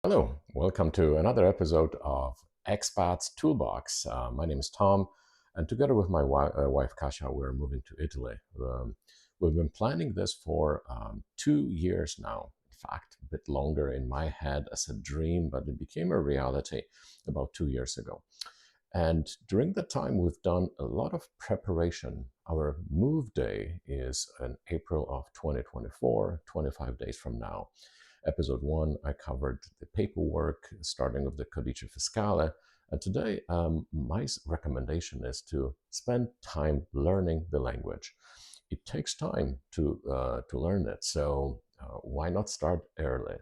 Hello, welcome to another episode of Expat's Toolbox. My name is Tom, and together with my wife Kasia, we're moving to Italy. We've been planning this for 2 years now. In fact, a bit longer in my head as a dream, but it became a reality about 2 years ago. And during that time, we've done a lot of preparation. Our move day is in April of 2024, 25 days from now. Episode 1, I covered the paperwork, starting with the Codice Fiscale. And today, my recommendation is to spend time learning the language. It takes time to learn it, so why not start early?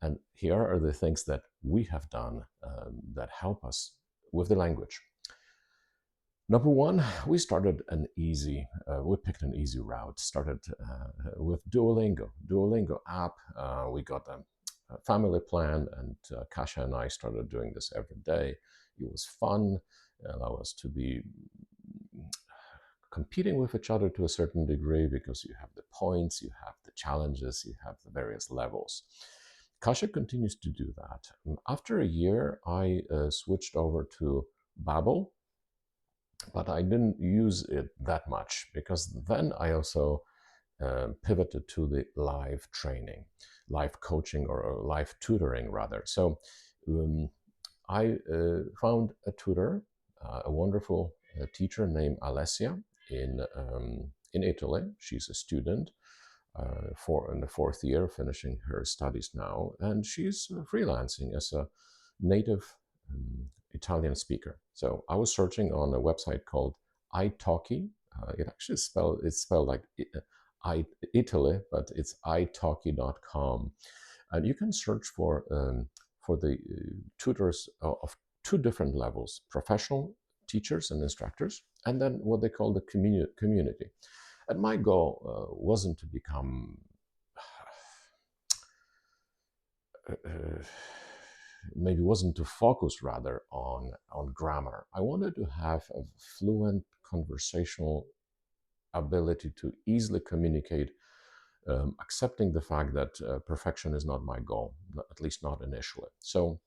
And here are the things that we have done that help us with the language. Number one, we picked an easy route. Started with Duolingo app. We got a family plan, and Kasia and I started doing this every day. It was fun, allowed us to be competing with each other to a certain degree because you have the points, you have the challenges, you have the various levels. Kasia continues to do that. After a year, I switched over to Babbel, but I didn't use it that much because then I also pivoted to the live training, live coaching, or live tutoring rather. So I found a tutor, a wonderful teacher named Alessia in Italy. She's a student in the fourth year, finishing her studies now, and she's freelancing as a native Italian speaker. So I was searching on a website called italki. It's spelled like Italy, but it's italki.com, and you can search for the tutors of two different levels: professional teachers and instructors, and then what they call the community. And my goal wasn't to become maybe wasn't to focus rather on grammar. I wanted to have a fluent conversational ability to easily communicate, accepting the fact that perfection is not my goal, at least not initially. So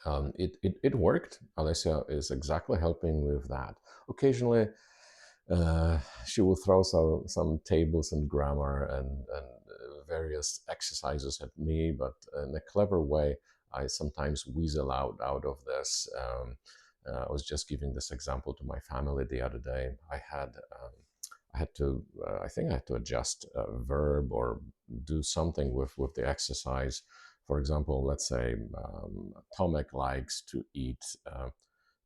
it worked. Alessia is exactly helping with that. Occasionally, she will throw some tables and grammar and various exercises at me, but in a clever way. I sometimes weasel out of this. I was just giving this example to my family the other day. I think I had to adjust a verb or do something with the exercise. For example, let's say Tomek likes to eat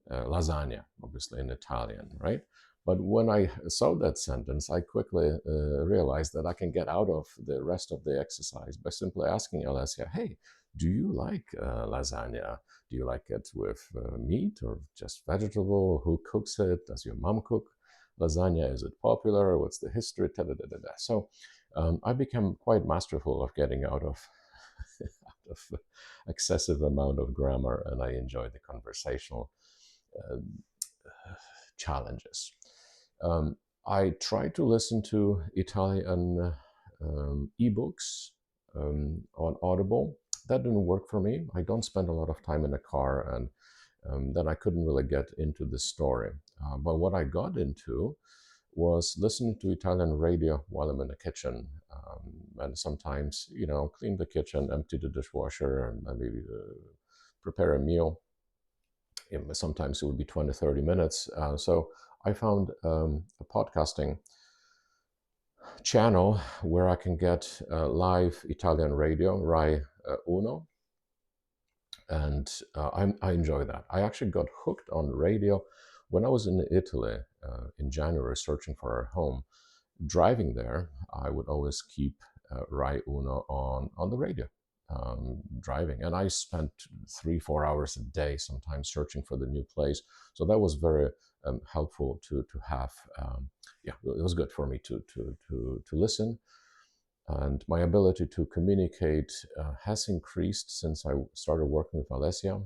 lasagna, obviously in Italian, right? But when I saw that sentence, I quickly realized that I can get out of the rest of the exercise by simply asking Alessia, hey, do you like lasagna? Do you like it with meat or just vegetable? Who cooks it? Does your mom cook lasagna? Is it popular? What's the history? Da-da-da-da-da. So I became quite masterful of getting out of excessive amount of grammar, and I enjoy the conversational uh, challenges. I tried to listen to Italian ebooks on Audible. That didn't work for me. I don't spend a lot of time in a car, and then I couldn't really get into the story. But what I got into was listening to Italian radio while I'm in the kitchen, and sometimes, clean the kitchen, empty the dishwasher, and maybe prepare a meal. Sometimes it would be 20, 30 minutes. So I found a podcasting channel where I can get live Italian radio, Rai Uno, and I enjoy that. I actually got hooked on radio when I was in Italy in January searching for a home. Driving there, I would always keep Rai Uno on the radio. Driving, and I spent 3-4 hours a day sometimes searching for the new place, so that was very helpful to have. Yeah, it was good for me to listen, and my ability to communicate has increased since I started working with Alessia.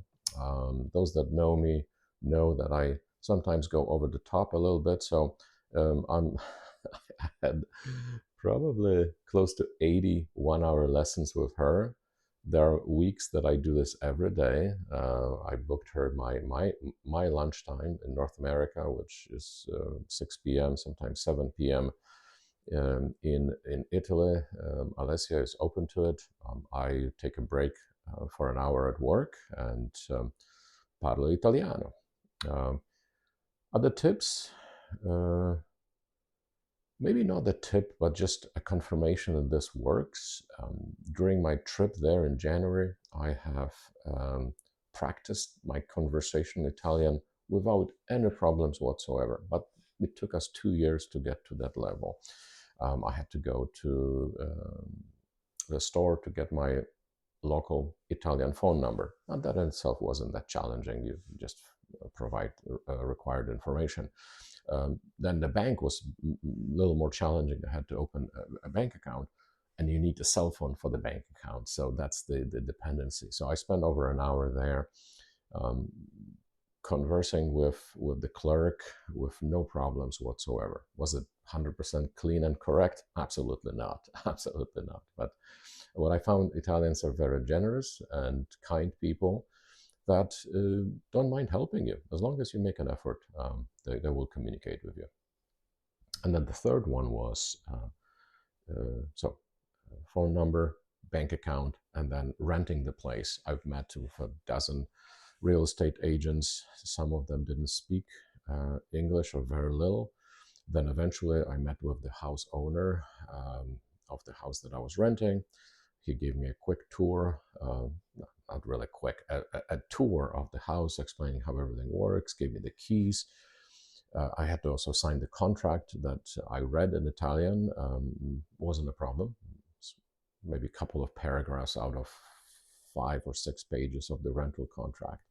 Those that know me know that I sometimes go over the top a little bit, so I'm I had probably close to 80 one-hour lessons with her. There are weeks that I do this every day. I booked her my lunchtime in North America, which is 6 p.m., sometimes 7 p.m. In Italy. Alessia is open to it. I take a break for an hour at work and parlo italiano. Other tips? Uh, Maybe not the tip, but just a confirmation that this works. During my trip there in January, I have practiced my conversation Italian without any problems whatsoever. But it took us 2 years to get to that level. I had to go to the store to get my local Italian phone number. And that in itself wasn't that challenging. You just provide required information. Then the bank was a little more challenging. I had to open a bank account, and you need a cell phone for the bank account. So that's the dependency. So I spent over an hour there um, conversing with the clerk with no problems whatsoever. Was it 100% clean and correct? Absolutely not. Absolutely not. But what I found, Italians are very generous and kind people that don't mind helping you. As long as you make an effort, they will communicate with you. And then the third one was phone number, bank account, and then renting the place. I've met with a dozen real estate agents. Some of them didn't speak English or very little. Then eventually I met with the house owner of the house that I was renting. He gave me a quick tour, not really quick, a tour of the house, explaining how everything works, gave me the keys. I had to also sign the contract that I read in Italian. Wasn't a problem. Maybe a couple of paragraphs out of 5 or 6 pages of the rental contract.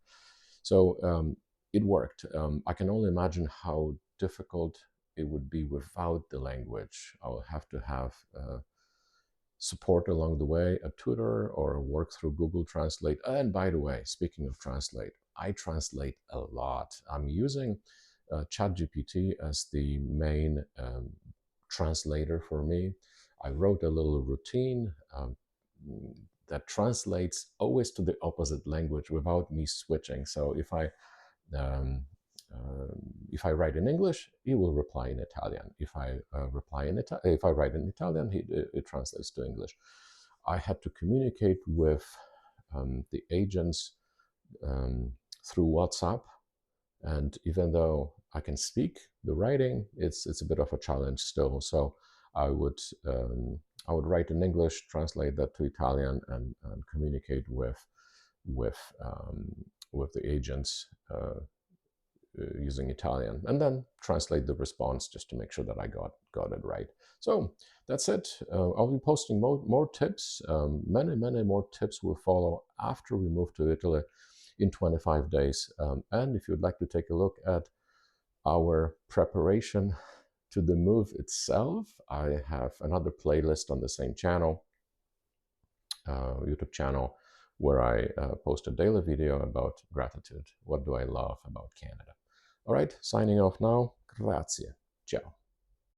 So it worked. I can only imagine how difficult it would be without the language. I will have to have support along the way, a tutor, or work through Google Translate. And by the way, speaking of translate, I translate a lot. I'm using ChatGPT as the main translator for me. I wrote a little routine that translates always to the opposite language without me switching. So um, if I write in English, he will reply in Italian. If I if I write in Italian, it translates to English. I had to communicate with the agents through WhatsApp, and even though I can speak the writing, it's a bit of a challenge still. So I would write in English, translate that to Italian, and communicate with the agents using Italian, and then translate the response just to make sure that I got it right. So that's it. I'll be posting more tips. Many more tips will follow after we move to Italy in 25 days. And if you'd like to take a look at our preparation to the move itself, I have another playlist on the same channel, YouTube channel, where I post a daily video about gratitude. What do I love about Canada? All right, signing off now. Grazie. Ciao.